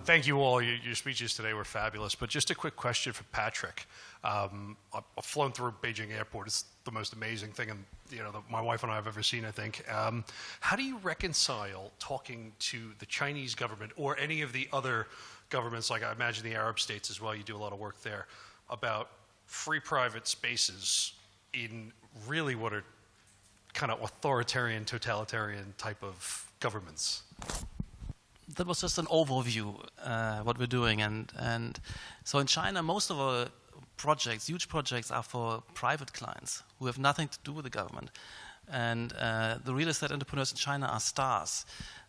Thank you all. Your speeches today were fabulous. But just a quick question for Patrick. I've flown through Beijing Airport. It's the most amazing thing, and my wife and I have ever seen, I think. How do you reconcile talking to the Chinese government or any of the other governments, like I imagine the Arab states as well, you do a lot of work there, about free private spaces in really what are kind of authoritarian, totalitarian type of governments? That was just an overview, what we're doing. And so in China, most of our projects, huge projects, are for private clients who have nothing to do with the government. And the real estate entrepreneurs in China are stars.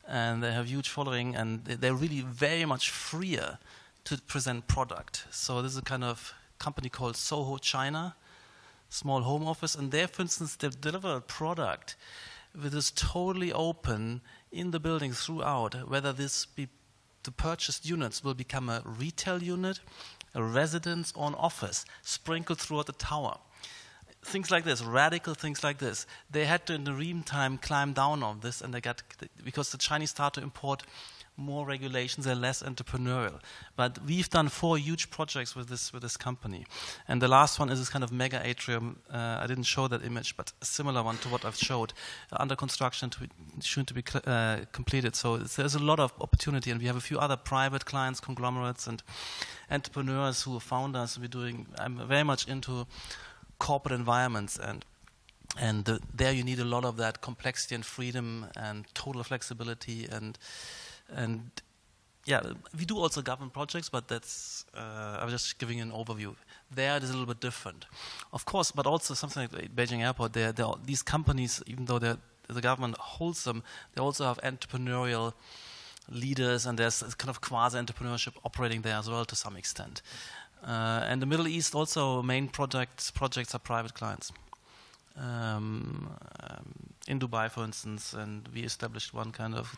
And they have huge following, and they're really very much freer to present product. So this is a kind of company called Soho China, small home office. And there, for instance, they've delivered a product which is totally open in the building throughout, whether this be the purchased units will become a retail unit, a residence, or an office, sprinkled throughout the tower. Things like this, radical things like this. They had to, in the meantime, climb down on this, and they got, because the Chinese start to import more regulations, they're less entrepreneurial. But we've done 4 huge projects with this company. And the last one is this kind of mega atrium. I didn't show that image, but a similar one to what I've showed, under construction, soon to be completed. So there's a lot of opportunity, and we have a few other private clients, conglomerates, and entrepreneurs who are founders. I'm very much into corporate environments, and there you need a lot of that complexity and freedom and total flexibility, and yeah, we do also government projects, but that's I was just giving you an overview. There it is a little bit different, of course, but also something like Beijing Airport. These companies, even though the government holds them, they also have entrepreneurial leaders, and there's kind of quasi-entrepreneurship operating there as well to some extent. And the Middle East also, main projects are private clients. In Dubai, for instance, and we established one kind of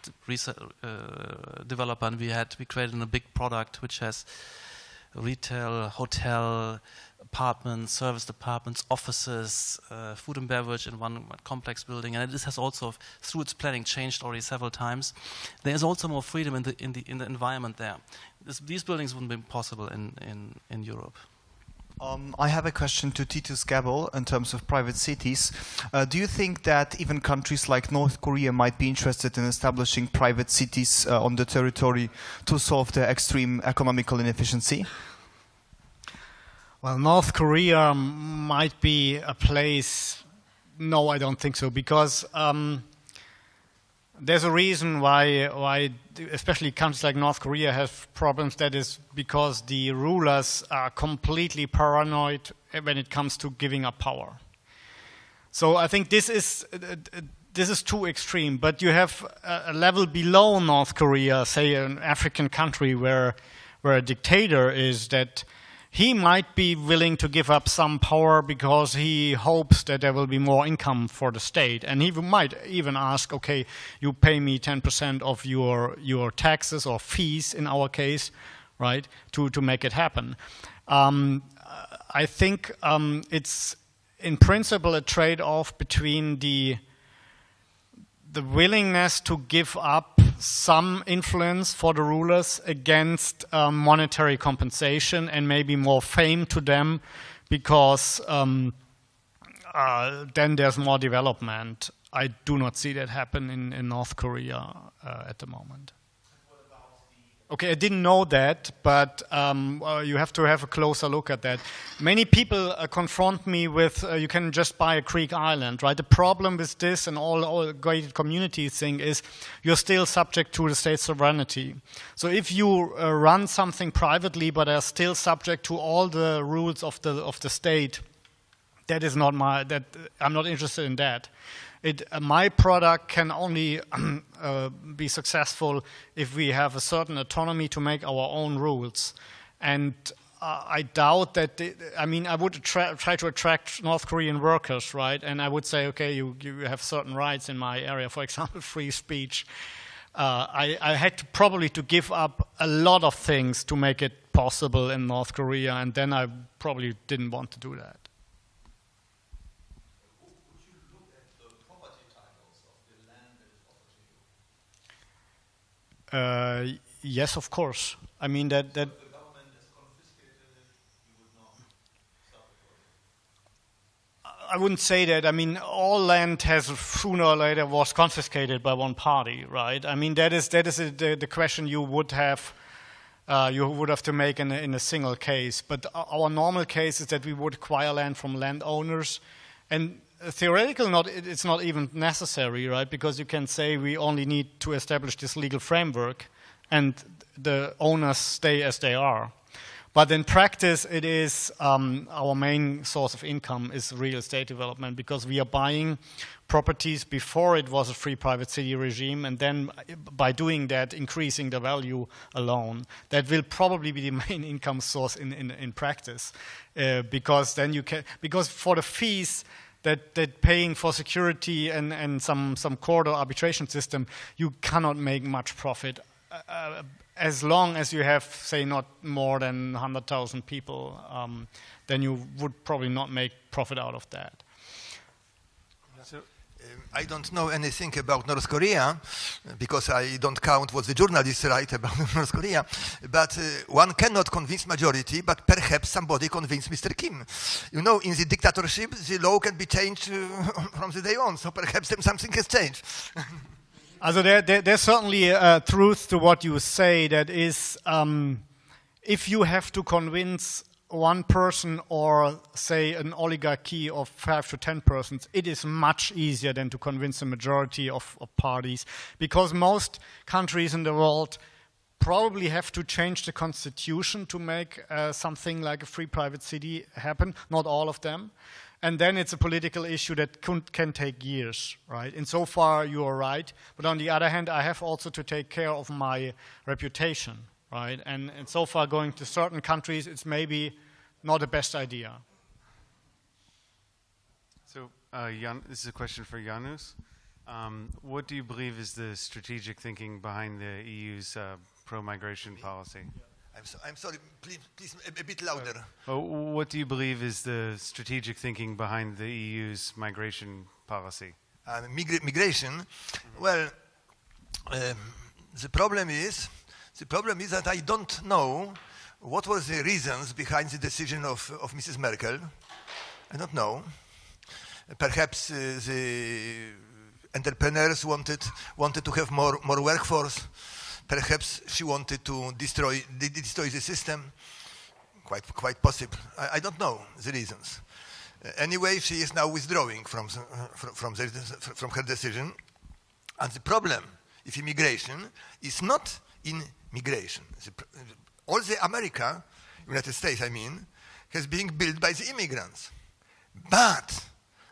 developer, and we created a big product which has retail, hotel, apartments, service departments, offices, food and beverage in one complex building, and this has also, through its planning, changed already several times. There is also more freedom in the environment there. These buildings wouldn't be possible in Europe. I have a question to Titus Gebel in terms of private cities. Do you think that even countries like North Korea might be interested in establishing private cities on the territory to solve the extreme economical inefficiency? Well, North Korea might be a place. No, I don't think so, because there's a reason why especially countries like North Korea have problems. That is because the rulers are completely paranoid when it comes to giving up power. So I think this is too extreme. But you have a level below North Korea, say an African country where a dictator is, that he might be willing to give up some power because he hopes that there will be more income for the state. And he might even ask, okay, you pay me 10% of your taxes or fees, in our case, right, to make it happen. I think it's, in principle, a trade-off between the willingness to give up some influence for the rulers against monetary compensation and maybe more fame to them, because then there's more development. I do not see that happen in North Korea at the moment. Okay, I didn't know that, but you have to have a closer look at that. Many people confront me with, you can just buy a Greek island, right? The problem with this and all gated communities thing is you're still subject to the state sovereignty. So if you run something privately but are still subject to all the rules of the state, that is not I'm not interested in that. My product can only be successful if we have a certain autonomy to make our own rules. And I doubt that, I would try to attract North Korean workers, right? And I would say, okay, you have certain rights in my area, for example, free speech. I had to probably give up a lot of things to make it possible in North Korea, and then I probably didn't want to do that. Yes, of course. I mean that. If the government is confiscated it, you would not stop it. I wouldn't say that. I mean, all land has sooner or later was confiscated by one party, right? I mean, that is the question you would have. You would have to make in a single case. But our normal case is that we would acquire land from landowners, and theoretically, it's not even necessary, right? Because you can say we only need to establish this legal framework, and the owners stay as they are. But in practice, it is our main source of income is real estate development, because we are buying properties before it was a free private city regime, and then by doing that, increasing the value alone. That will probably be the main income source in practice, because then you can, because for the fees that paying for security and some court or arbitration system, you cannot make much profit. As long as you have, say, not more than 100,000 people, then you would probably not make profit out of that. So, I don't know anything about North Korea, because I don't count what the journalists write about North Korea, but one cannot convince majority, but perhaps somebody convinced Mr. Kim. You know, in the dictatorship, the law can be changed from the day on, so perhaps something has changed. Also there's certainly a truth to what you say, that is, if you have to convince one person or, say, an oligarchy of 5 to 10 persons, it is much easier than to convince a majority of parties, because most countries in the world probably have to change the constitution to make something like a free private city happen, not all of them. And then it's a political issue that can take years, right? And so far, you are right. But on the other hand, I have also to take care of my reputation, right? And so far, going to certain countries, it's maybe not the best idea. So, Jan, this is a question for Janus. What do you believe is the strategic thinking behind the EU's pro-migration policy? I'm sorry, please a bit louder. What do you believe is the strategic thinking behind the EU's migration policy? Migration, well, the problem is that I don't know what were the reasons behind the decision of Mrs. Merkel. I don't know. Perhaps the entrepreneurs wanted to have more workforce. Perhaps she wanted to destroy the system. Quite possible. I don't know the reasons. Anyway, she is now withdrawing from her decision. And the problem of immigration is not in migration. All the United States, I mean, has been built by the immigrants. But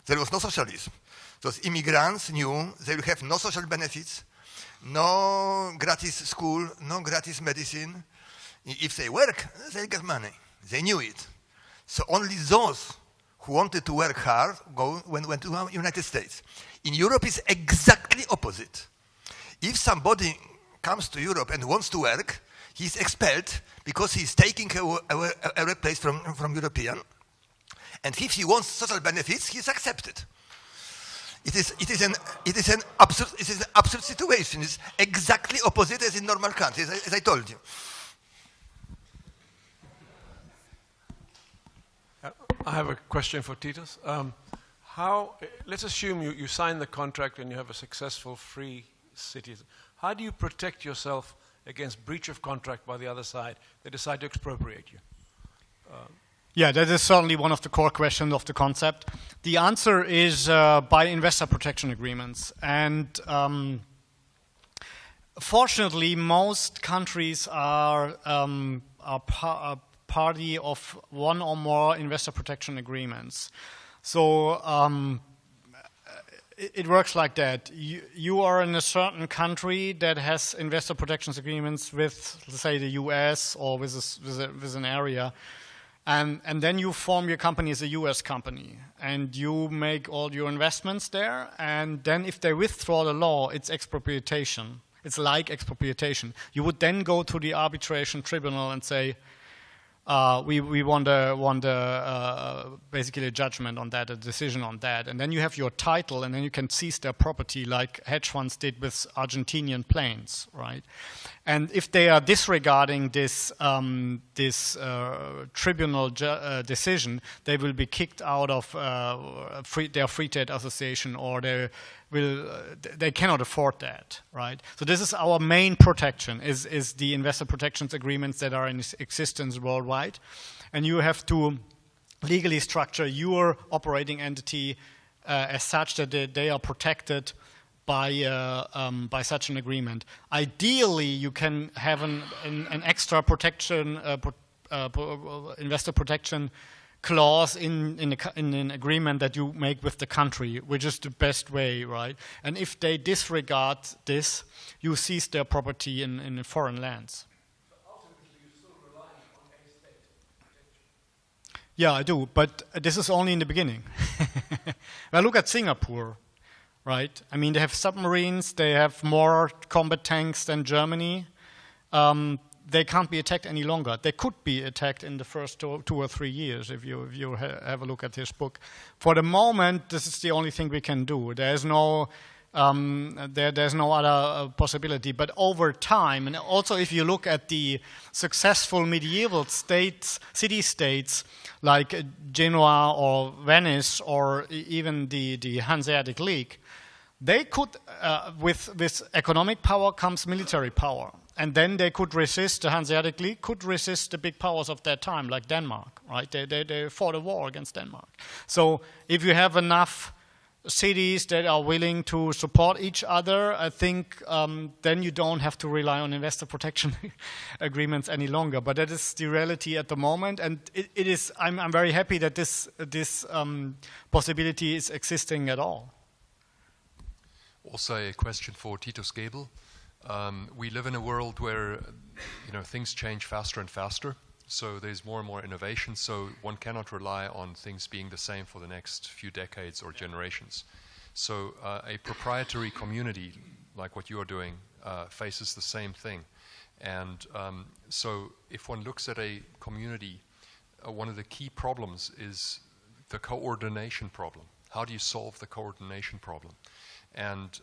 there was no socialism. Those immigrants knew they will have no social benefits, no gratis school, no gratis medicine. If they work, they'll get money. They knew it. So only those who wanted to work hard went to the United States. In Europe, it's exactly opposite. If somebody comes to Europe and wants to work, he's expelled because he's taking a place from European. And if he wants social benefits, he's accepted. It is an absurd situation. It's exactly opposite as in normal countries, as I told you. I have a question for Titus. Let's assume you sign the contract and you have a successful free city. How do you protect yourself against breach of contract by the other side? They decide to expropriate you. Yeah, that is certainly one of the core questions of the concept. The answer is by investor protection agreements. And fortunately, most countries are party of one or more investor protection agreements. So it works like that. You are in a certain country that has investor protection agreements with, let's say, the US or with an area. And then you form your company as a US company, and you make all your investments there, and then if they withdraw the law, it's expropriation. It's like expropriation. You would then go to the arbitration tribunal and say, we want basically a judgment on that, a decision on that. And then you have your title, and then you can seize their property like hedge funds did with Argentinian planes, right? And if they are disregarding this tribunal decision, they will be kicked out of their free trade association, or they cannot afford that, right? So this is our main protection, is the investor protections agreements that are in existence worldwide. And you have to legally structure your operating entity as such that they are protected by such an agreement. Ideally, you can have an extra protection, investor protection clause in an agreement that you make with the country, which is the best way, right? And if they disregard this, you seize their property in foreign lands. So ultimately, you're still relying on a state protection. Yeah, I do, but this is only in the beginning. Well, look at Singapore, right? I mean, they have submarines, they have more combat tanks than Germany. They can't be attacked any longer. They could be attacked in the first 2 or 3 years if you have a look at this book. For the moment, this is the only thing we can do. There's no other possibility. But over time, and also if you look at the successful medieval states, city-states like Genoa or Venice or even the Hanseatic League, they could, with economic power comes military power. And then they could resist, the Hanseatic League could resist the big powers of that time, like Denmark, right? They fought a war against Denmark. So if you have enough cities that are willing to support each other, I think then you don't have to rely on investor protection agreements any longer. But that is the reality at the moment. And it is, I'm very happy that this possibility is existing at all. Also a question for Titus Gebel. We live in a world where things change faster and faster, so there's more and more innovation, so one cannot rely on things being the same for the next few decades or generations. So a proprietary community like what you are doing faces the same thing. And so if one looks at a community, one of the key problems is the coordination problem. How do you solve the coordination problem? And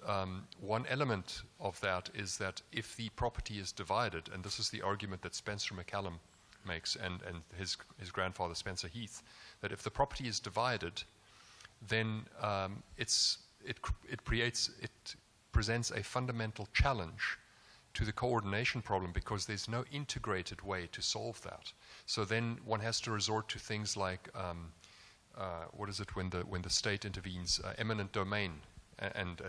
one element of that is that if the property is divided, and this is the argument that Spencer McCallum makes and his grandfather Spencer Heath, that if the property is divided, then it presents a fundamental challenge to the coordination problem because there's no integrated way to solve that. So then one has to resort to things like what is it when the state intervenes, eminent domain. And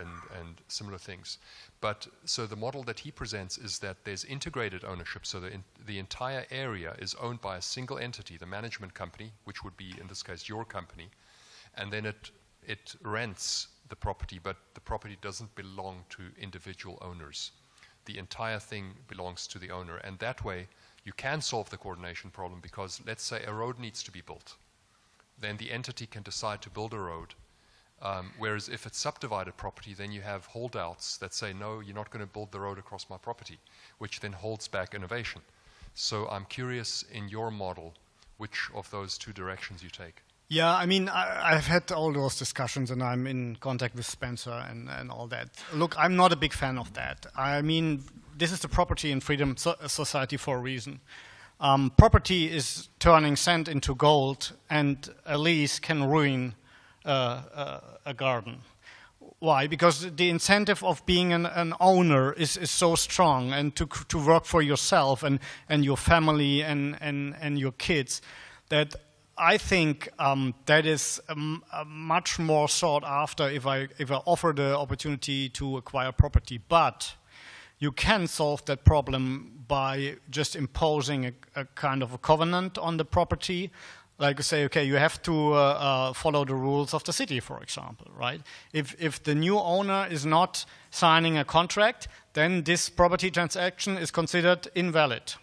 similar things. But so the model that he presents is that there's integrated ownership, so the entire area is owned by a single entity, the management company, which would be in this case your company, and then it rents the property, but the property doesn't belong to individual owners. The entire thing belongs to the owner, and that way you can solve the coordination problem because let's say a road needs to be built. Then the entity can decide to build a road. Whereas if it's subdivided property, then you have holdouts that say, no, you're not going to build the road across my property, which then holds back innovation. So I'm curious in your model, which of those two directions you take? Yeah, I mean, I've had all those discussions and I'm in contact with Spencer and all that. Look, I'm not a big fan of that. I mean, this is the Property and Freedom Society for a reason. Property is turning sand into gold, and a lease can ruin a garden. Why? Because the incentive of being an owner is so strong, and to work for yourself and your family and your kids, that I think that is much more sought after if I offer the opportunity to acquire property. But you can solve that problem by just imposing a kind of a covenant on the property. Like say, okay, you have to follow the rules of the city, for example, right? If the new owner is not signing a contract, then this property transaction is considered invalid.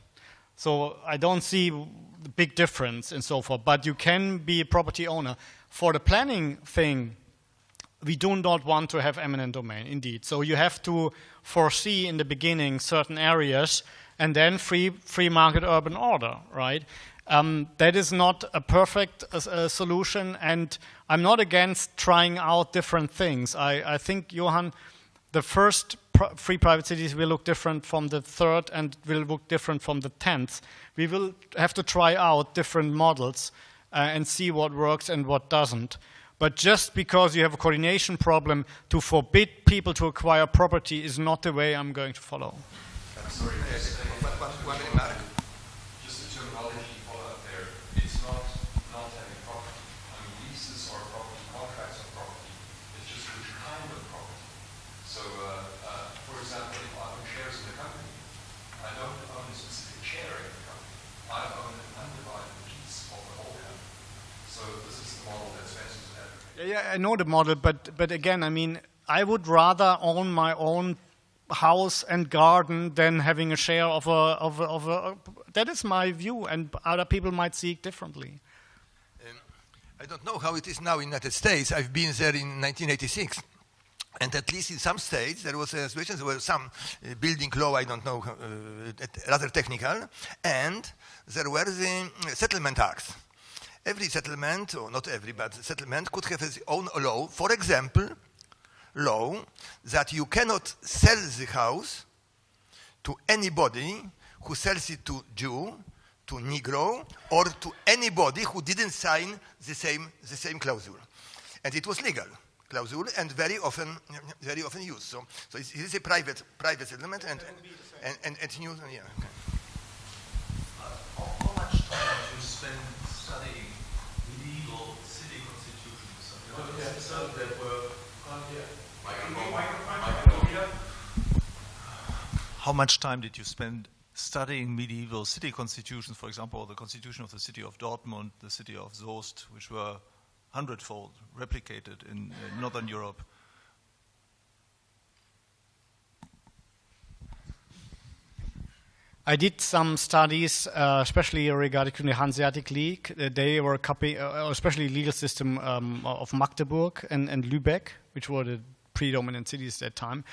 So I don't see the big difference and so forth, but you can be a property owner. For the planning thing, we do not want to have eminent domain, indeed. So you have to foresee in the beginning certain areas and then free market urban order, right? That is not a perfect solution, and I'm not against trying out different things. I think, Johan, the first free private cities will look different from the third and will look different from the 10th. We will have to try out different models and see what works and what doesn't. But just because you have a coordination problem, to forbid people to acquire property is not the way I'm going to follow. I'm sorry, one remark. Just the terminology you follow up there. It's not having property. I mean, leases are property, contracts are property. It's just which kind of property. So, for example, if I own shares in the company, I don't own a specific share in the company. I own an undivided piece of the whole company. So this is the model that Spencer's advocating. Yeah, I know the model, but again, I mean, I would rather own my own house and garden than having a share of a that is my view, and other people might see it differently. I don't know how it is now in the United States. I've been there in 1986. And at least in some states, there was a situation where some building law, I don't know, rather technical, and there were the settlement acts. Every settlement, or not every, but settlement could have its own law. For example, law that you cannot sell the house to anybody who sells it to Jew, to Negro, or to anybody who didn't sign the same clause. And it was legal clause and very often used. So it is a private settlement and new. Yeah. Okay. How much time do you spend studying medieval city constitutions? That were How much time did you spend studying medieval city constitutions, for example, the constitution of the city of Dortmund, the city of Soest, which were hundredfold replicated in Northern Europe? I did some studies, especially regarding the Hanseatic League. They were copying, especially legal system of Magdeburg and Lübeck, which were the predominant cities at that time.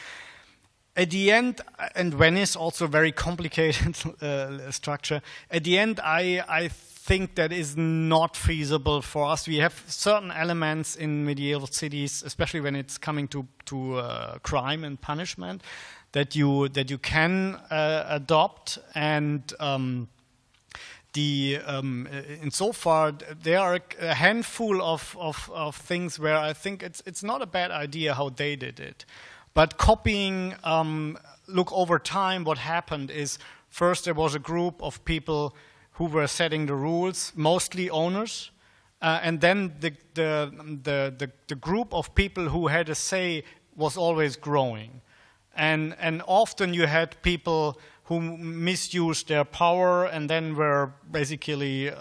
At the end, and Venice, also very complicated structure. At the end, I think that is not feasible for us. We have certain elements in medieval cities, especially when it's coming to crime and punishment, that you can adopt, and insofar there are a handful of things where I think it's not a bad idea how they did it. But copying, look, over time, what happened is first there was a group of people who were setting the rules, mostly owners, and then the group of people who had a say was always growing. And often you had people who misused their power and then were basically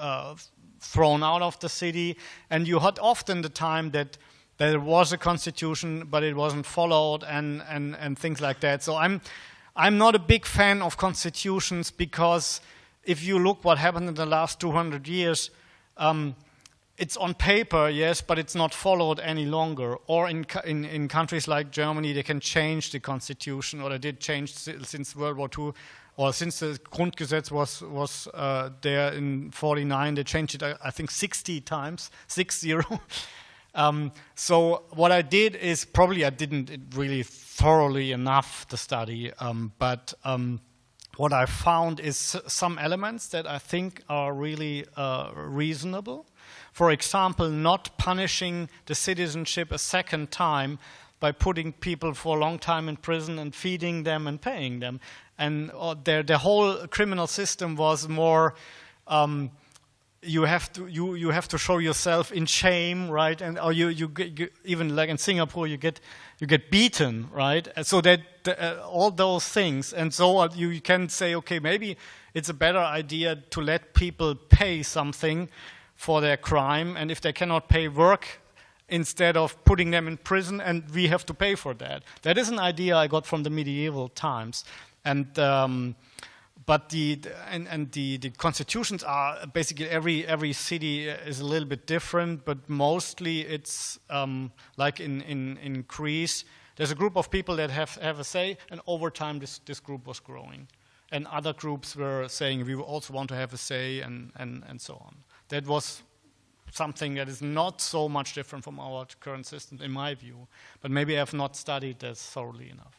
thrown out of the city. And you had often the time that there was a constitution, but it wasn't followed, and things like that. So I'm not a big fan of constitutions, because if you look what happened in the last 200 years, it's on paper, yes, but it's not followed any longer. Or in countries like Germany, they can change the constitution, or they did change since World War II, or since the Grundgesetz was there in 49, they changed it, I think, 60 times, 60. So what I did is, probably I didn't really thoroughly enough the study, but what I found is some elements that I think are really reasonable. For example, not punishing the citizenship a second time by putting people for a long time in prison and feeding them and paying them. And the whole criminal system was more, you have to show yourself in shame, right? And or you even like in Singapore, you get beaten, right? So that all those things, and so you can say, okay, maybe it's a better idea to let people pay something for their crime, and if they cannot pay, work instead of putting them in prison, and we have to pay for that. That is an idea I got from the medieval times, and but the constitutions are basically every city is a little bit different, but mostly it's like in Greece. There's a group of people that have a say, and over time this group was growing. and other groups were saying we also want to have a say, and so on. That was something that is not so much different from our current system, in my view. But maybe I have not studied this thoroughly enough.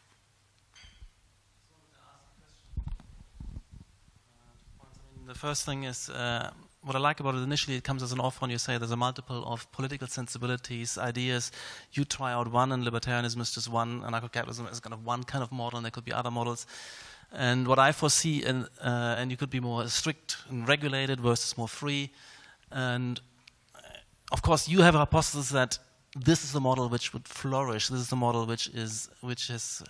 The first thing is, what I like about it initially, it comes as an offer, and you say there's a multiple of political sensibilities, ideas. You try out one, and libertarianism is just one, anarcho-capitalism is kind of one kind of model, and there could be other models. And what I foresee, and you could be more strict and regulated versus more free. And of course, you have a hypothesis that this is the model which would flourish. This is the model which has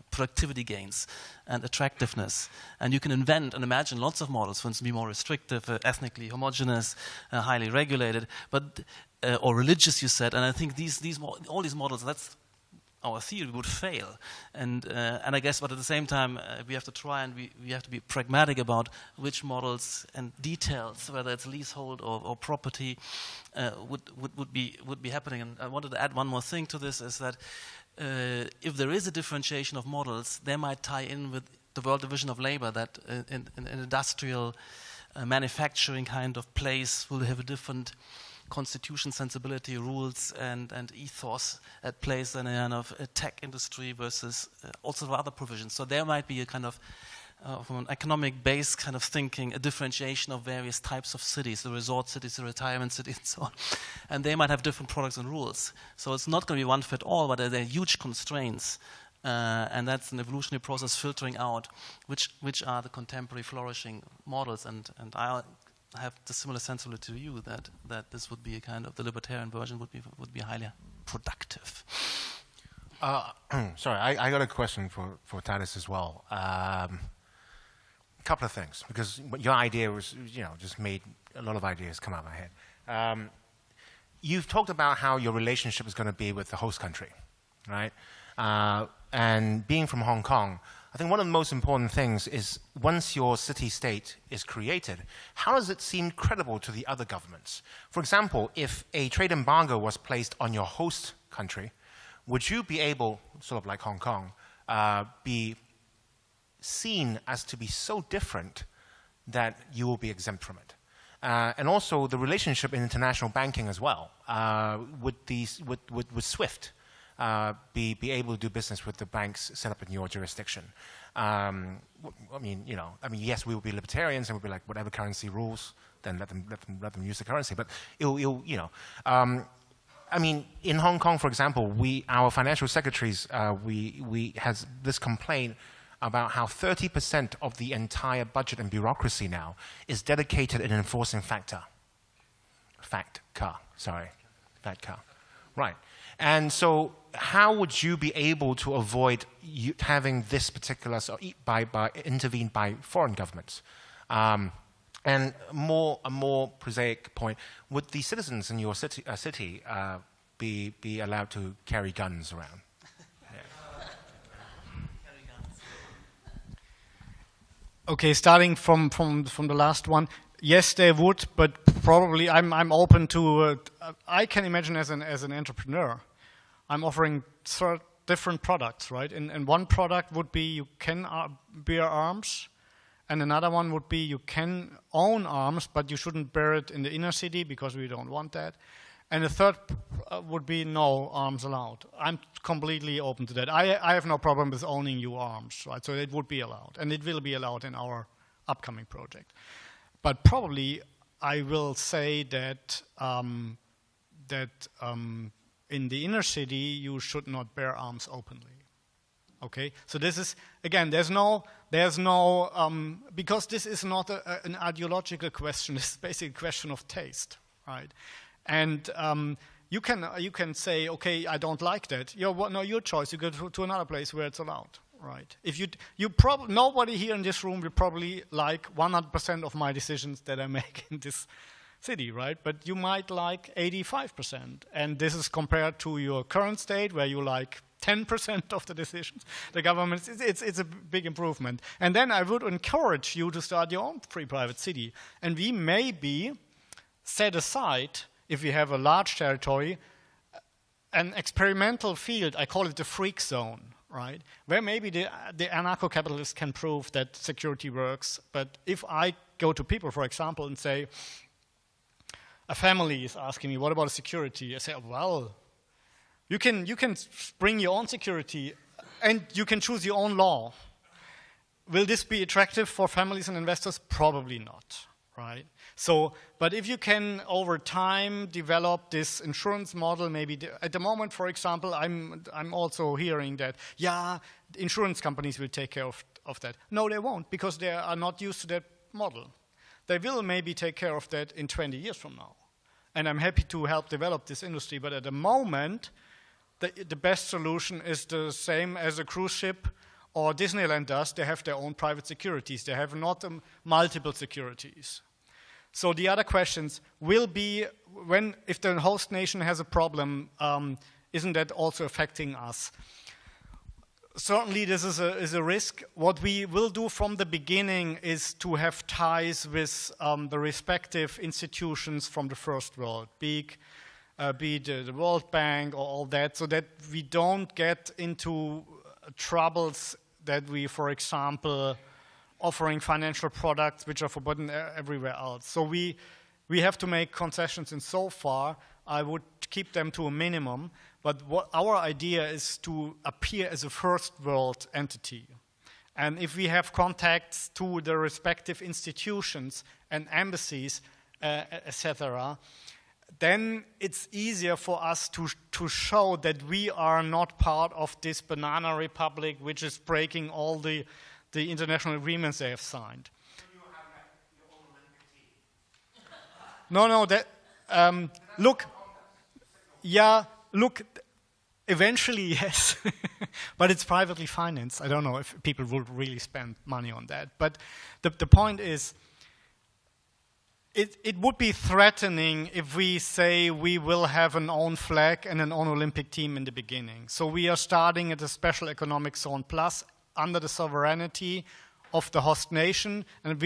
productivity gains and attractiveness. And you can invent and imagine lots of models, for instance, be more restrictive, ethnically homogeneous, highly regulated, but or religious, you said. And I think all these models, that's our theory, would fail. And I guess, but at the same time, we have to try, and we have to be pragmatic about which models and details, whether it's leasehold or property, would be happening. And I wanted to add one more thing to this, is that if there is a differentiation of models, they might tie in with the world division of labor, that in an industrial manufacturing kind of place will have a different constitution, sensibility, rules, and ethos at place than a kind of a tech industry versus also other provisions. So there might be a kind of, from an economic base kind of thinking, a differentiation of various types of cities, the resort cities, the retirement cities, and so on. And they might have different products and rules. So it's not going to be one fit all, but there are huge constraints. And that's an evolutionary process filtering out which are the contemporary flourishing models. And I have the similar sensibility to you that this would be a kind of, the libertarian version would be highly productive. Sorry, I got a question for Titus as well. A couple of things, because your idea was, just made a lot of ideas come out of my head. You've talked about how your relationship is going to be with the host country, right? And being from Hong Kong, I think one of the most important things is once your city-state is created, how does it seem credible to the other governments? For example, if a trade embargo was placed on your host country, would you be able, sort of like Hong Kong, be seen as to be so different that you will be exempt from it? And also the relationship in international banking as well. Would SWIFT be able to do business with the banks set up in your jurisdiction? Yes, we will be libertarians and we'll be like, whatever currency rules, then let them use the currency. But in Hong Kong, for example, our financial secretaries, we has this complaint about how 30% of the entire budget and bureaucracy now is dedicated in enforcing FATCA. Right. And so how would you be able to avoid having this particular, by intervened by foreign governments? And a more prosaic point, would the citizens in your city be allowed to carry guns around? Okay, starting from the last one, yes, they would, but probably I'm open to. I can imagine as an entrepreneur, I'm offering different products, right? And one product would be you can bear arms, and another one would be you can own arms, but you shouldn't bear it in the inner city because we don't want that. And the third would be no arms allowed. I'm completely open to that. I have no problem with owning your arms, right? So it would be allowed, and it will be allowed in our upcoming project. But probably I will say that in the inner city you should not bear arms openly. Okay, so this is again. There's no because this is not an ideological question. It's basically a question of taste, right? And you can say, okay, I don't like that. Your choice. You go to another place where it's allowed, right? If nobody here in this room will probably like 100% of my decisions that I make in this city, right? But you might like 85%, and this is compared to your current state where you like 10% of the decisions. The government, it's a big improvement. And then I would encourage you to start your own free private city, and we maybe set aside, if we have a large territory, an experimental field. I call it the freak zone, right? Where maybe the anarcho-capitalist can prove that security works, but if I go to people, for example, and say, a family is asking me, what about security? I say, well, you can bring your own security and you can choose your own law. Will this be attractive for families and investors? Probably not, right? So, but if you can, over time, develop this insurance model, maybe at the moment, for example, I'm also hearing that, yeah, insurance companies will take care of that. No, they won't, because they are not used to that model. They will maybe take care of that in 20 years from now. And I'm happy to help develop this industry, but at the moment, the best solution is the same as a cruise ship or Disneyland does. They have their own private securities. They have not multiple securities. So the other questions will be, if the host nation has a problem, isn't that also affecting us? Certainly this is a risk. What we will do from the beginning is to have ties with the respective institutions from the first world, be it the World Bank or all that, so that we don't get into troubles that we, for example, offering financial products which are forbidden everywhere else. So we have to make concessions, and so far I would keep them to a minimum, but what our idea is to appear as a first world entity. And if we have contacts to the respective institutions and embassies, etc., then it's easier for us to show that we are not part of this banana republic which is breaking all the international agreements they have signed. So you have your own Olympic team? No, look, eventually yes, but it's privately financed. I don't know if people would really spend money on that. But the point is, it would be threatening if we say we will have an own flag and an own Olympic team in the beginning. So we are starting at a special economic zone plus under the sovereignty of the host nation, and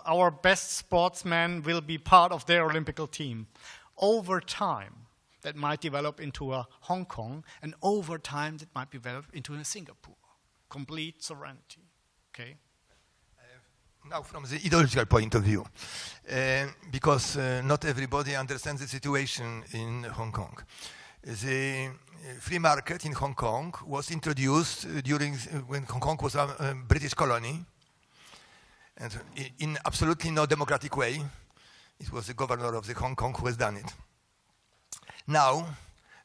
our best sportsmen will be part of their Olympic team. Over time, that might develop into a Hong Kong, and over time that might develop into a Singapore. Complete sovereignty, okay? Now from the ideological point of view, because not everybody understands the situation in Hong Kong. The free market in Hong Kong was introduced when Hong Kong was a British colony, and in absolutely no democratic way. It was the governor of the Hong Kong who has done it. Now,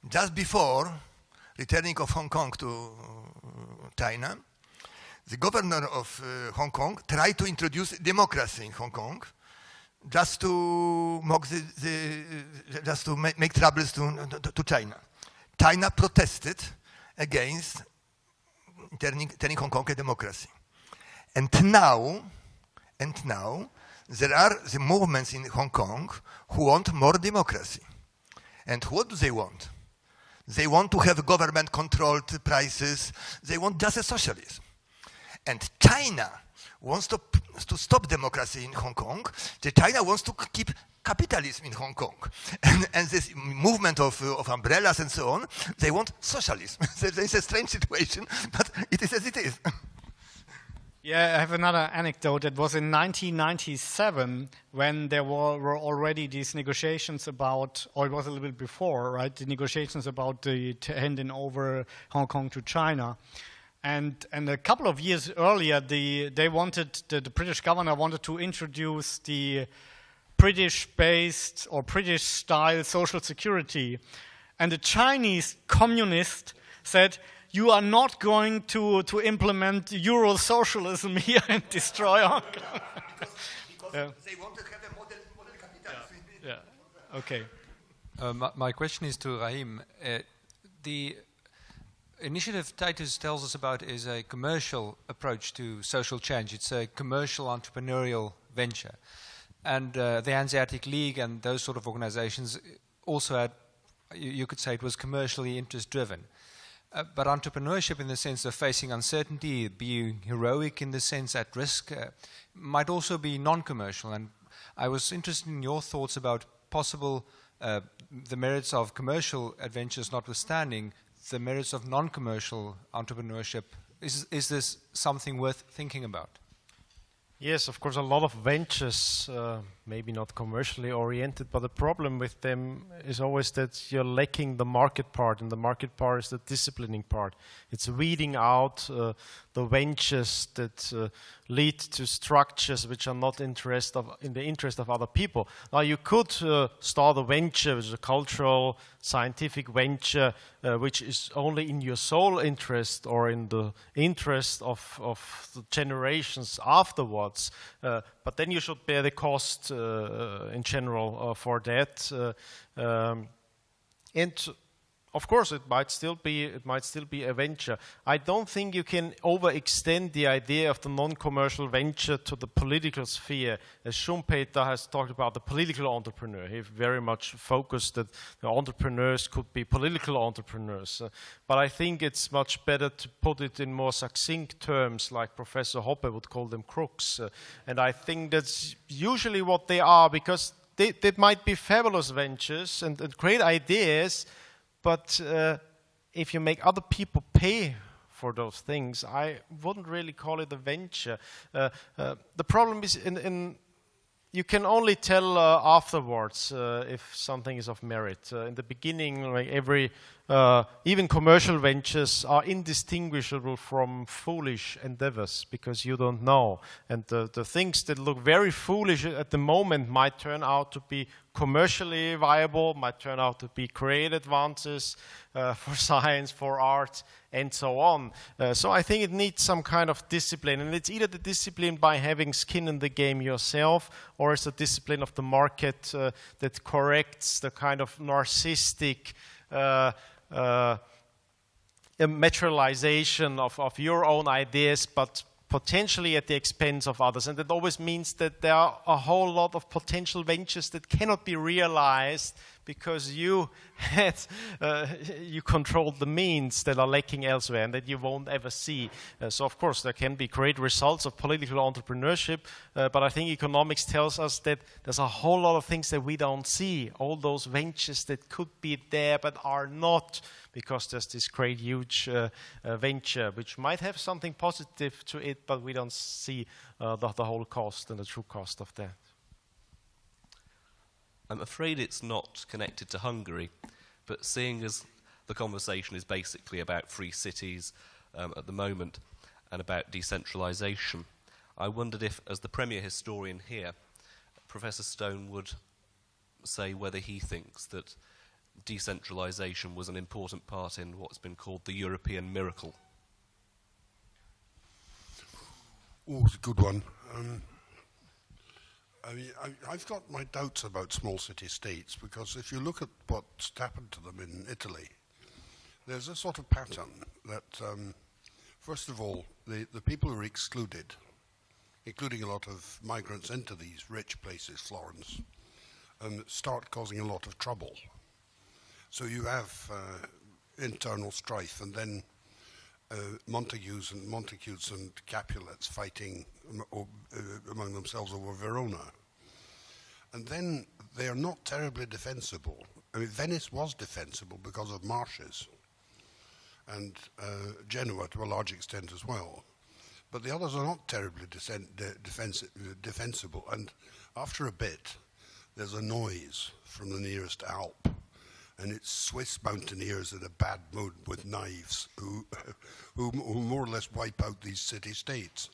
just before returning of Hong Kong to China, the governor of Hong Kong tried to introduce democracy in Hong Kong, just to make troubles to China. China protested against turning Hong Kong a democracy, and now there are the movements in Hong Kong who want more democracy. And what do they want? They want to have government-controlled prices. They want just a socialism. And China wants to stop democracy in Hong Kong. China wants to keep capitalism in Hong Kong. And this movement of umbrellas and so on, they want socialism. It's a strange situation, but it is as it is. Yeah, I have another anecdote. It was in 1997 when there were already these negotiations about, or it was a little bit before, right? The negotiations about the handing over Hong Kong to China. And a couple of years earlier, the British governor wanted to introduce the British-based or British-style social security. And the Chinese communist said, you are not going to implement Euro socialism here and destroy Hong Kong. Because they want to have a model capitalism. Yeah. Okay. My question is to Rahim. The initiative Titus tells us about is a commercial approach to social change. It's a commercial entrepreneurial venture. And the Hanseatic League and those sort of organizations also had, you could say it was commercially interest-driven. But entrepreneurship in the sense of facing uncertainty, being heroic in the sense at risk, might also be non-commercial. And I was interested in your thoughts about possible, the merits of commercial adventures notwithstanding, the merits of non-commercial entrepreneurship. Is this something worth thinking about? Yes, of course, a lot of ventures, maybe not commercially oriented, but the problem with them is always that you're lacking the market part, and the market part is the disciplining part. It's weeding out the ventures that lead to structures which are not in the interest of other people. Now, you could start a venture, which is a cultural, scientific venture, which is only in your sole interest or in the interest of the generations afterwards. But then you should bear the cost in general for that. And of course, it might still be a venture. I don't think you can overextend the idea of the non-commercial venture to the political sphere. As Schumpeter has talked about the political entrepreneur, he very much focused that the entrepreneurs could be political entrepreneurs. But I think it's much better to put it in more succinct terms, like Professor Hoppe would call them crooks. And I think that's usually what they are, because they might be fabulous ventures and great ideas. But if you make other people pay for those things, I wouldn't really call it a venture. The problem is you can only tell afterwards if something is of merit. In the beginning, like even commercial ventures are indistinguishable from foolish endeavors, because you don't know. And the things that look very foolish at the moment might turn out to be commercially viable, might turn out to be great advances for science, for art, and so on. So I think it needs some kind of discipline, and it's either the discipline by having skin in the game yourself, or it's the discipline of the market that corrects the kind of narcissistic materialization of your own ideas, but potentially at the expense of others. And that always means that there are a whole lot of potential ventures that cannot be realized because you controlled the means that are lacking elsewhere and that you won't ever see. So of course there can be great results of political entrepreneurship, but I think economics tells us that there's a whole lot of things that we don't see, all those ventures that could be there but are not, because there's this great huge venture which might have something positive to it, but we don't see the whole cost and the true cost of that. I'm afraid it's not connected to Hungary, but seeing as the conversation is basically about free cities at the moment and about decentralization, I wondered if, as the premier historian here, Professor Stone would say whether he thinks that decentralization was an important part in what's been called the European miracle. Oh, it's a good one. I mean, I've got my doubts about small city states, because if you look at what's happened to them in Italy, there's a sort of pattern that, first of all, the people who are excluded, including a lot of migrants into these rich places, Florence, start causing a lot of trouble. So you have internal strife, and then Montagues and Capulets fighting among themselves over Verona. And then they are not terribly defensible. I mean, Venice was defensible because of marshes, and Genoa to a large extent as well. But the others are not terribly defensible. And after a bit, there's a noise from the nearest Alp, and it's Swiss mountaineers in a bad mood with knives who more or less wipe out these city-states.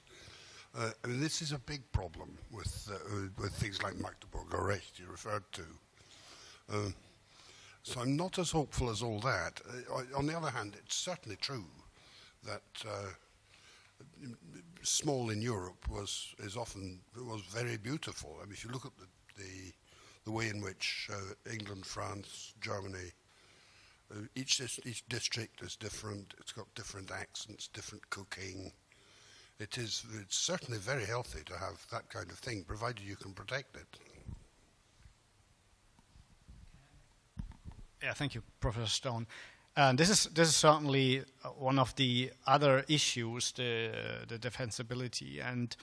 I mean, this is a big problem with things like Magdeburg or Recht you referred to. So I'm not as hopeful as all that. On the other hand, it's certainly true that small in Europe was very beautiful. I mean, if you look at the way in which England, France, Germany, each district is different. It's got different accents, different cooking. It's certainly very healthy to have that kind of thing, provided you can protect it. Yeah, thank you, Professor Stone. This is certainly one of the other issues, the defensibility. And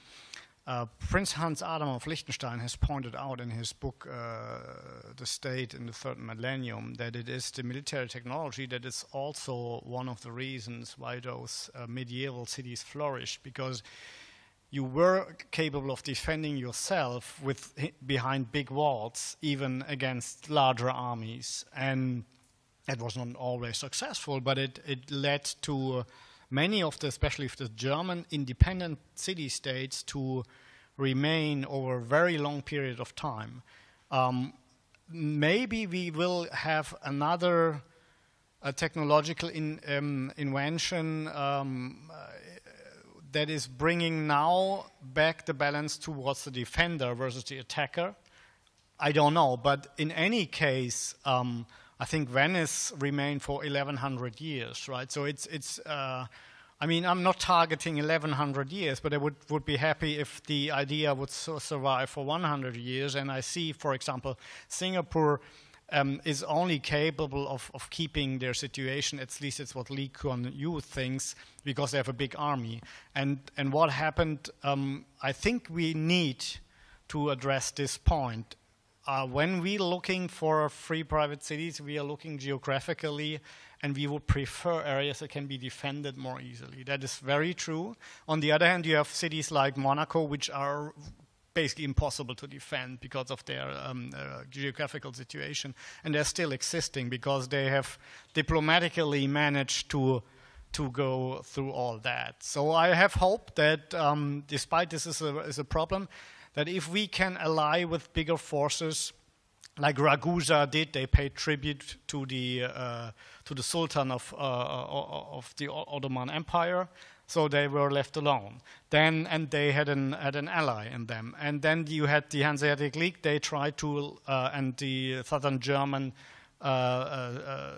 Prince Hans Adam of Liechtenstein has pointed out in his book, The State in the Third Millennium, that it is the military technology that is also one of the reasons why those medieval cities flourished, because you were capable of defending yourself behind big walls, even against larger armies. And it was not always successful, but it led to many of the, especially the German independent city-states, to remain over a very long period of time. Maybe we will have another technological invention that is bringing now back the balance towards the defender versus the attacker. I don't know, but in any case, I think Venice remained for 1100 years, right? So it's I mean, I'm not targeting 1100 years, but I would be happy if the idea would survive for 100 years. And I see, for example, Singapore is only capable of keeping their situation, at least it's what Lee Kuan Yew thinks, because they have a big army. And what happened, I think we need to address this point. When we're looking for free private cities, we are looking geographically, and we would prefer areas that can be defended more easily. That is very true. On the other hand, you have cities like Monaco, which are basically impossible to defend because of their geographical situation, and they're still existing because they have diplomatically managed to go through all that. So I have hope that despite this is a problem, that if we can ally with bigger forces, like Ragusa did, they paid tribute to the Sultan of the Ottoman Empire, so they were left alone. And they had an ally in them. And then you had the Hanseatic League. They tried to, and the Southern German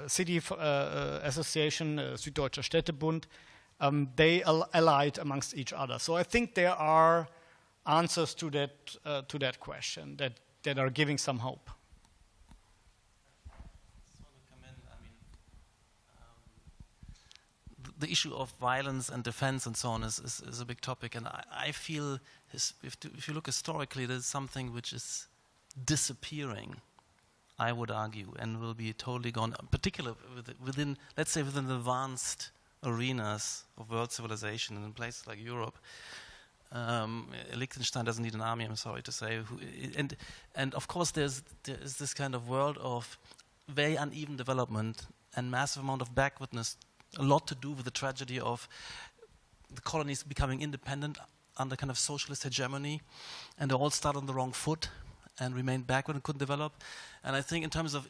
City Association, Süddeutscher Städtebund. They allied amongst each other. So I think there are answers to that question that are giving some hope. The issue of violence and defense and so on is a big topic, and I feel if you look historically, there's something which is disappearing, I would argue, and will be totally gone, particularly within, let's say, within the advanced arenas of world civilization in places like Europe. Liechtenstein doesn't need an army, I'm sorry to say, and of course there is this kind of world of very uneven development and massive amount of backwardness, a lot to do with the tragedy of the colonies becoming independent under kind of socialist hegemony, and they all start on the wrong foot and remained backward and couldn't develop. And I think in terms of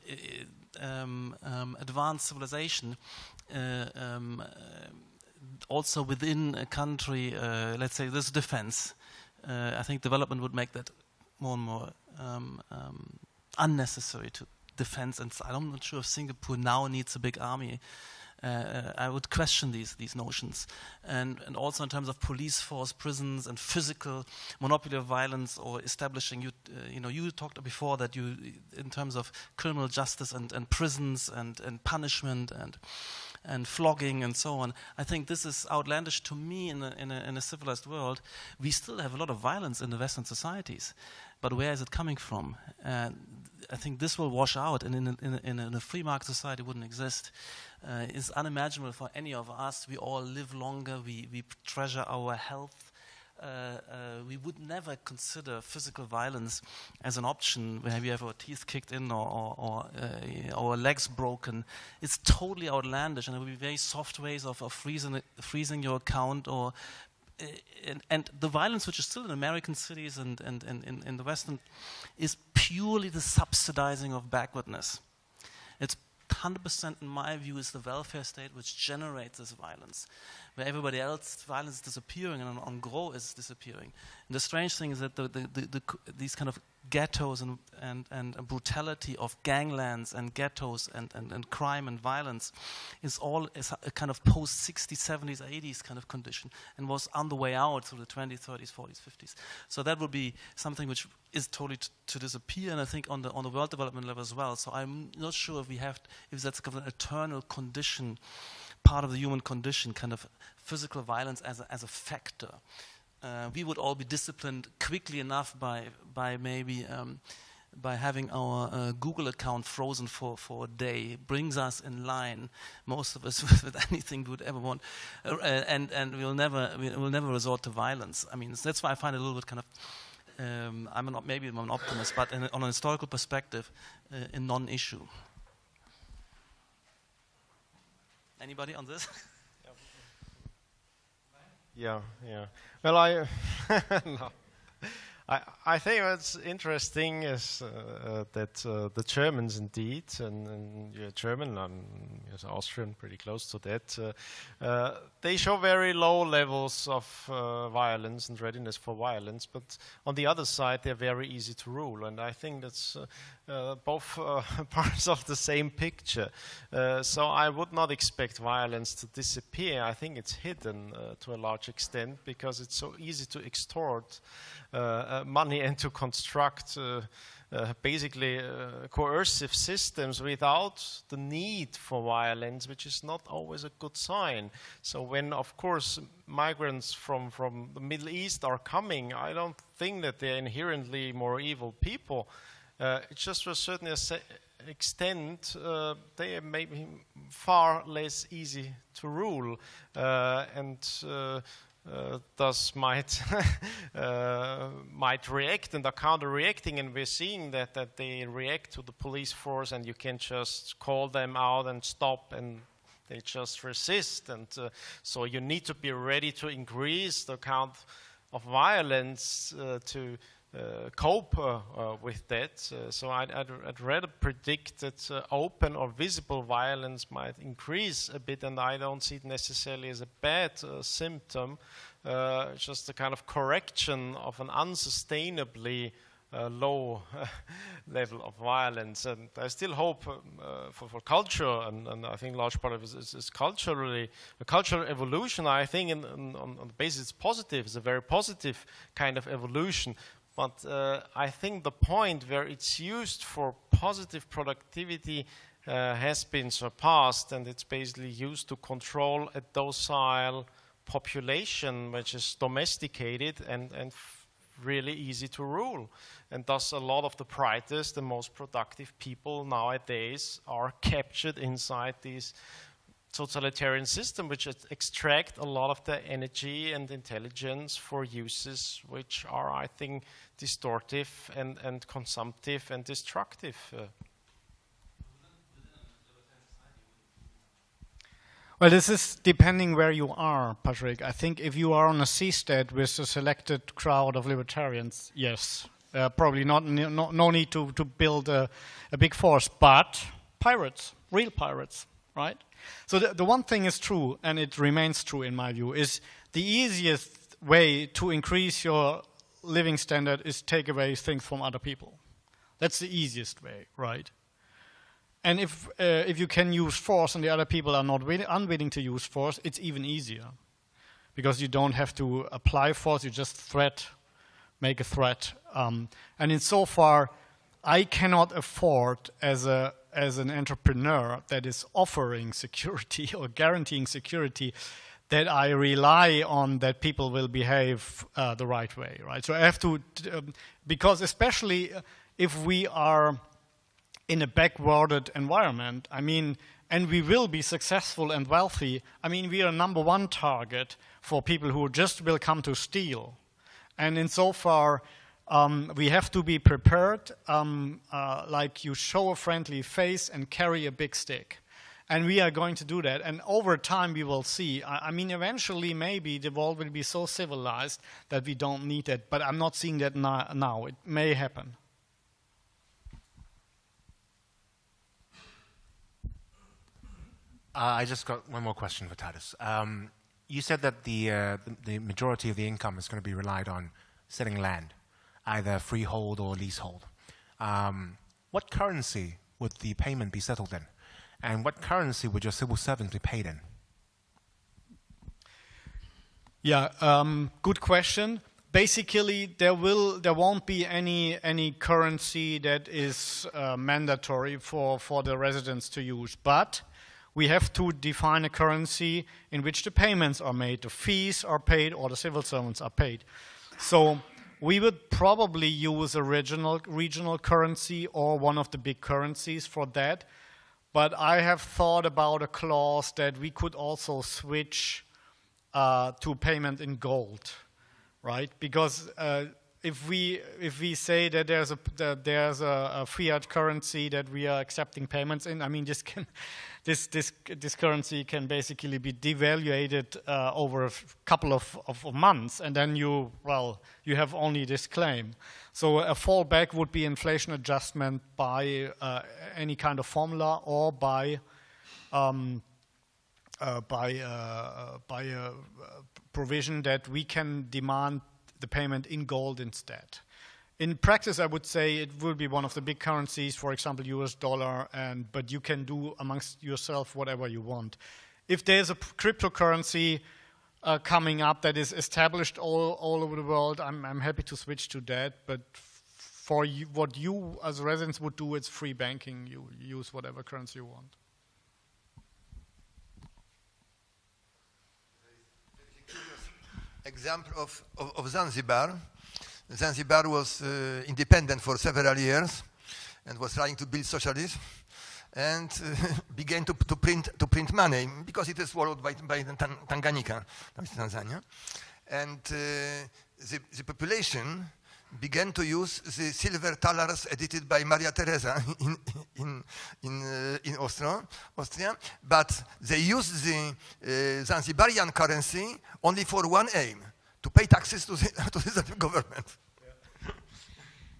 advanced civilization, also within a country, let's say there's defense, I think development would make that more and more unnecessary to defense. And I'm not sure if Singapore now needs a big army. I would question these notions, and also in terms of police force, prisons, and physical monopoly of violence, or establishing. You talked before that in terms of criminal justice and prisons and punishment and flogging and so on. I think this is outlandish to me in a civilized world. We still have a lot of violence in the Western societies, but where is it coming from? I think this will wash out, and in a free market society it wouldn't exist. It's unimaginable for any of us. We all live longer. We treasure our health. We would never consider physical violence as an option when we have our teeth kicked in or our legs broken. It's totally outlandish, and there will be very soft ways of freezing your account or. And the violence which is still in American cities and in the Western is purely the subsidizing of backwardness. It's 100% in my view is the welfare state which generates this violence, where everybody else violence is disappearing and en gros is disappearing. And the strange thing is that these kind of ghettos and brutality of ganglands and ghettos and crime and violence is a kind of post-60s, 70s, 80s kind of condition, and was on the way out through the 20s, 30s, 40s, 50s. So that would be something which is totally to disappear, and I think on the world development level as well. So I'm not sure if that's kind of an eternal condition, part of the human condition, kind of physical violence as a factor. we would all be disciplined quickly enough by maybe by having our Google account frozen for a day, brings us in line, most of us, with anything we would ever want, and we'll never resort to violence. I mean, that's why I find it a little bit kind of, maybe I'm an optimist, but on a historical perspective, a non-issue. Anybody on this? Yeah. Well, no. I think what's interesting is that the Germans indeed, and you're German, I'm Austrian, pretty close to that, they show very low levels of violence and readiness for violence, but on the other side they're very easy to rule, and I think that's both parts of the same picture. So I would not expect violence to disappear. I think it's hidden to a large extent because it's so easy to extort money and to construct basically coercive systems without the need for violence, which is not always a good sign. So when, of course, migrants from the Middle East are coming, I don't think that they're inherently more evil people. It's just to a certain extent they may be far less easy to rule and thus might react and are counter-reacting, and we're seeing that they react to the police force, and you can just call them out and stop, and they just resist. And so you need to be ready to increase the count of violence to cope with that. So I'd rather predict that open or visible violence might increase a bit, and I don't see it necessarily as a bad symptom, just a kind of correction of an unsustainably low level of violence. And I still hope for culture, and I think a large part of it is culturally a cultural evolution. I think on the basis it's positive, it's a very positive kind of evolution. But I think the point where it's used for positive productivity has been surpassed, and it's basically used to control a docile population which is domesticated and really easy to rule. And thus a lot of the brightest, the most productive people nowadays are captured inside these totalitarian system, which extract a lot of the energy and intelligence for uses which are, I think, distortive and consumptive and destructive. Well, this is depending where you are, Patrick. I think if you are on a seastate with a selected crowd of libertarians, yes, probably no need to build a big force, but pirates, real pirates, right? So the one thing is true, and it remains true in my view, is the easiest way to increase your living standard is take away things from other people. That's the easiest way, right? And if you can use force and the other people are not unwilling to use force, it's even easier. Because you don't have to apply force, you just make a threat. And insofar, I cannot afford as an entrepreneur that is offering security or guaranteeing security that I rely on that people will behave the right way, right? So I have to, because especially if we are in a backwarded environment, I mean, and we will be successful and wealthy, I mean, we are #1 target for people who just will come to steal. And insofar, we have to be prepared, like you show a friendly face and carry a big stick. And we are going to do that. And over time, we will see. I mean, eventually, maybe the world will be so civilized that we don't need it. But I'm not seeing that now. It may happen. I just got one more question for Titus. You said that the majority of the income is going to be relied on selling land, either freehold or leasehold. What currency would the payment be settled in? And what currency would your civil servants be paid in? Yeah, good question. Basically, there won't be any currency that is mandatory for the residents to use, but we have to define a currency in which the payments are made, the fees are paid, or the civil servants are paid. So we would probably use a regional currency or one of the big currencies for that. But I have thought about a clause that we could also switch to payment in gold, right? Because if we say that there's a fiat currency that we are accepting payments in, I mean this currency can basically be devaluated over a couple of months, and then you have only this claim. So a fallback would be inflation adjustment by any kind of formula or by a provision that we can demand the payment in gold instead. In practice, I would say it will be one of the big currencies, for example, US dollar, but you can do amongst yourself whatever you want. If there's a cryptocurrency coming up that is established all over the world, I'm happy to switch to that, but for you, what you as residents would do, it's free banking. You use whatever currency you want. Example of Zanzibar. Zanzibar was independent for several years and was trying to build socialism and began to print money because it is swallowed by Tanganyika, Tanzania. And the population began to use the silver thalers edited by Maria Theresa in Austria, but they used the Zanzibarian currency only for one aim: to pay taxes to the government.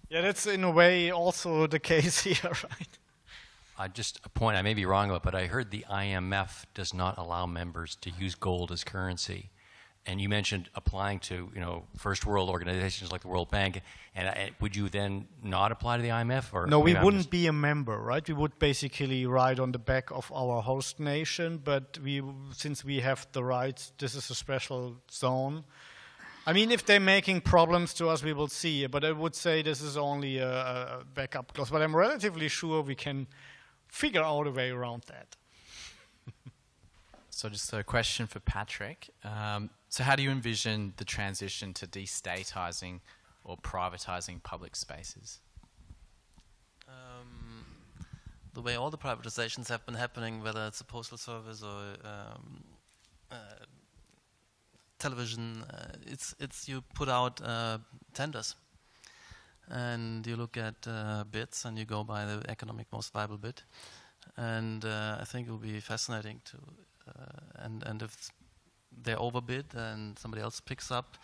Yeah, that's in a way also the case here, right? Just a point, I may be wrong about, but I heard the IMF does not allow members to use gold as currency. And you mentioned applying to, first world organizations like the World Bank. And would you then not apply to the IMF? Or no, we wouldn't be a member, right? We would basically ride on the back of our host nation, but since we have the rights, this is a special zone. I mean, if they're making problems to us, we will see. But I would say this is only a backup clause. But I'm relatively sure we can figure out a way around that. So just a question for Patrick. So how do you envision the transition to destatizing or privatizing public spaces? The way all the privatizations have been happening, whether it's a postal service or television, it's you put out tenders and you look at bids and you go by the economic most viable bid. And I think it will be fascinating to and if they're overbid and somebody else picks up.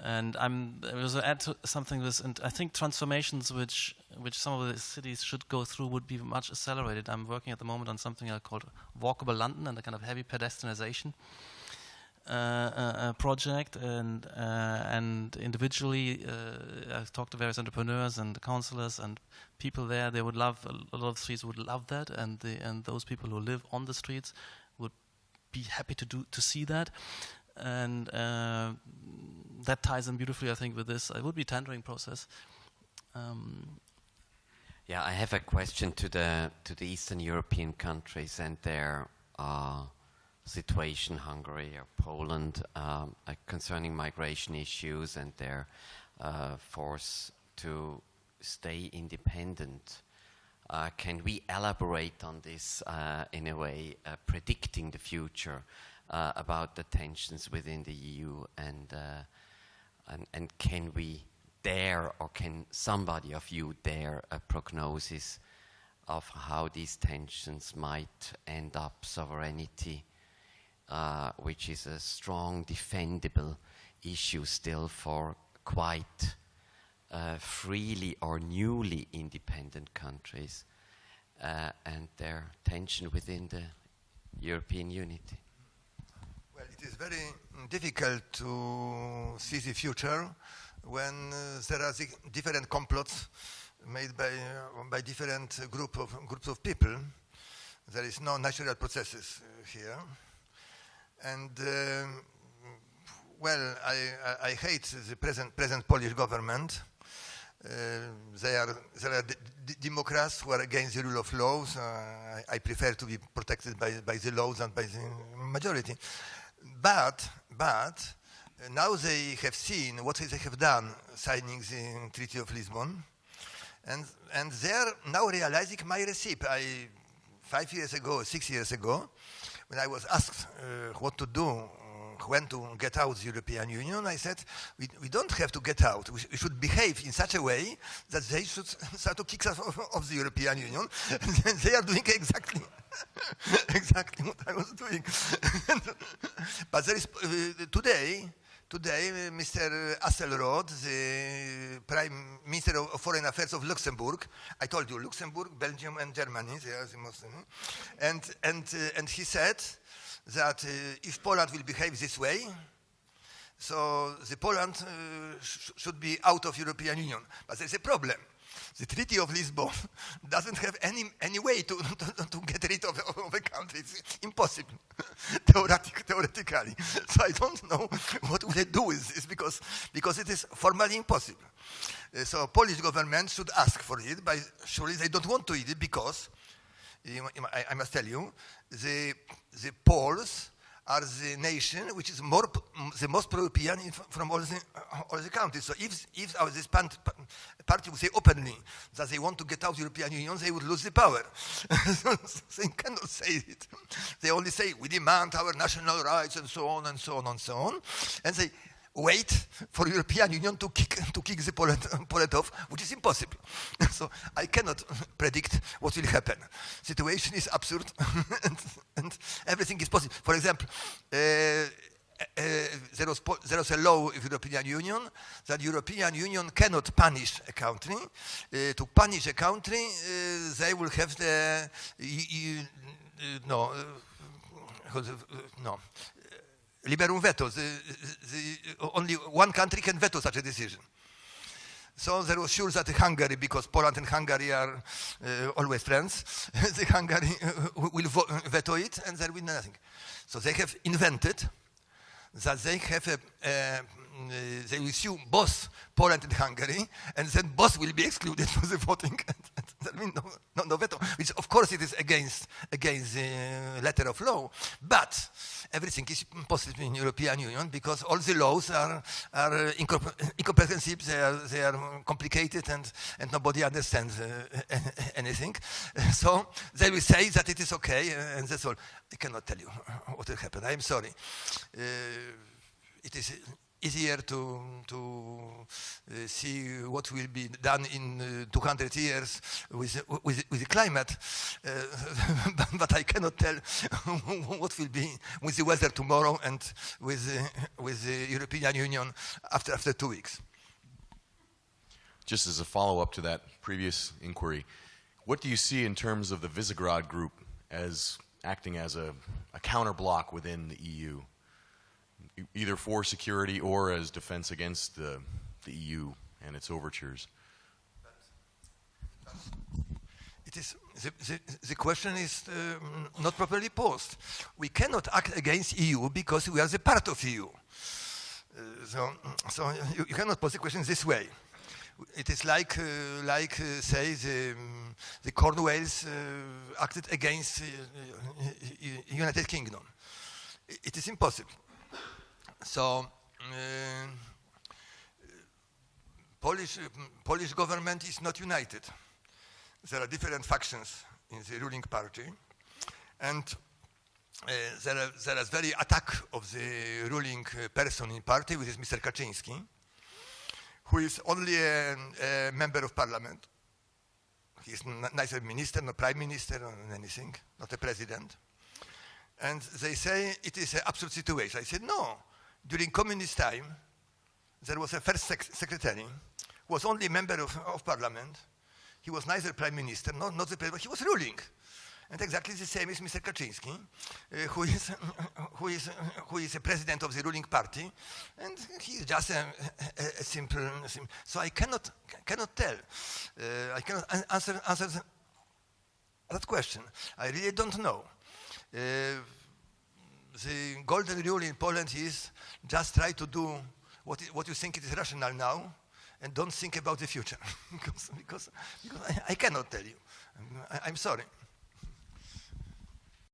And I was add to something this, and I think transformations which some of the cities should go through would be much accelerated. I'm working at the moment on something I call Walkable London and a kind of heavy pedestrianization project. And individually, I've talked to various entrepreneurs and councillors and people there. They would love a lot of streets would love that, and those people who live on the streets would be happy to see that. And that ties in beautifully, I think, with this. It would be a tendering process. Yeah, I have a question to the Eastern European countries and their situation, Hungary or Poland, concerning migration issues and their force to stay independent. Can we elaborate on this in a way, predicting the future? About the tensions within the EU, and can we dare, or can somebody of you dare a prognosis of how these tensions might end up sovereignty, which is a strong defendable issue still for quite freely or newly independent countries, and their tension within the European unity? Well, it is very difficult to see the future when there are different complots made by different groups of people. There is no natural processes here, and well, I hate the present Polish government There are Democrats who are against the rule of law. So I prefer to be protected by the laws and by the majority. But now they have seen what they have done, signing the Treaty of Lisbon, and they are now realizing my recipe. 5 years ago, 6 years ago, when I was asked what to do, when to get out of the European Union, I said, we don't have to get out. We should behave in such a way that they should start to kick us off the European Union. And they are doing exactly what I was doing. But there is, today, Mr. Asselrod, the Prime Minister of Foreign Affairs of Luxembourg, I told you, Luxembourg, Belgium, and Germany, they are the most, and he said that if Poland will behave this way, so the Poland should be out of European Union. But there's a problem. The Treaty of Lisbon doesn't have any way to get rid of a country. It's impossible, theoretically. So I don't know what will they do with this because it is formally impossible. So Polish government should ask for it, but surely they don't want to eat it because, I must tell you, the Poles are the nation which is the most pro-European from all the countries. So if this party would say openly that they want to get out of the European Union, they would lose the power. They cannot say it. They only say, we demand our national rights and so on and so on and so on. And they wait for European Union to kick the Poland off, which is impossible. So I cannot predict what will happen. Situation is absurd, and everything is possible. For example, there was a law of European Union that European Union cannot punish a country. To punish a country, they will have the liberum veto. Only one country can veto such a decision. So there was sure that Hungary, because Poland and Hungary are always friends, the Hungary will veto it, and there will be nothing. So they have invented that they have they will sue both Poland and Hungary, and then both will be excluded from the voting. There will be no veto, which of course it is against the letter of law, but everything is possible in European Union because all the laws are incomprehensible, they are complicated, and nobody understands anything. So they will say that it is okay, and that's all. I cannot tell you what will happen. I am sorry. It is easier to see what will be done in 200 years with the climate, but I cannot tell what will be with the weather tomorrow and with the European Union after 2 weeks. Just as a follow-up to that previous inquiry, what do you see in terms of the Visegrad Group as acting as a counterblock within the EU? Either for security or as defense against the EU and its overtures? It is the question is not properly posed. We cannot act against EU because we are the part of EU. So you cannot pose the question this way. It is like say the Cornwalls acted against United Kingdom. It is impossible. So Polish government is not united. There are different factions in the ruling party, and there is very attack of the ruling person in party, which is Mr. Kaczyński, who is only a member of parliament. He is neither minister, nor prime minister, or anything, not a president. And they say it is an absolute situation. I said, no. During communist time, there was a first secretary who was only a member of parliament. He was neither prime minister, not the president, he was ruling. And exactly the same is Mr. Kaczyński, who is a president of the ruling party, and he is just a simple. So I cannot tell. I cannot answer that question. I really don't know. The golden rule in Poland is just try to do what you think it is rational now, and don't think about the future, because I cannot tell you. I'm sorry.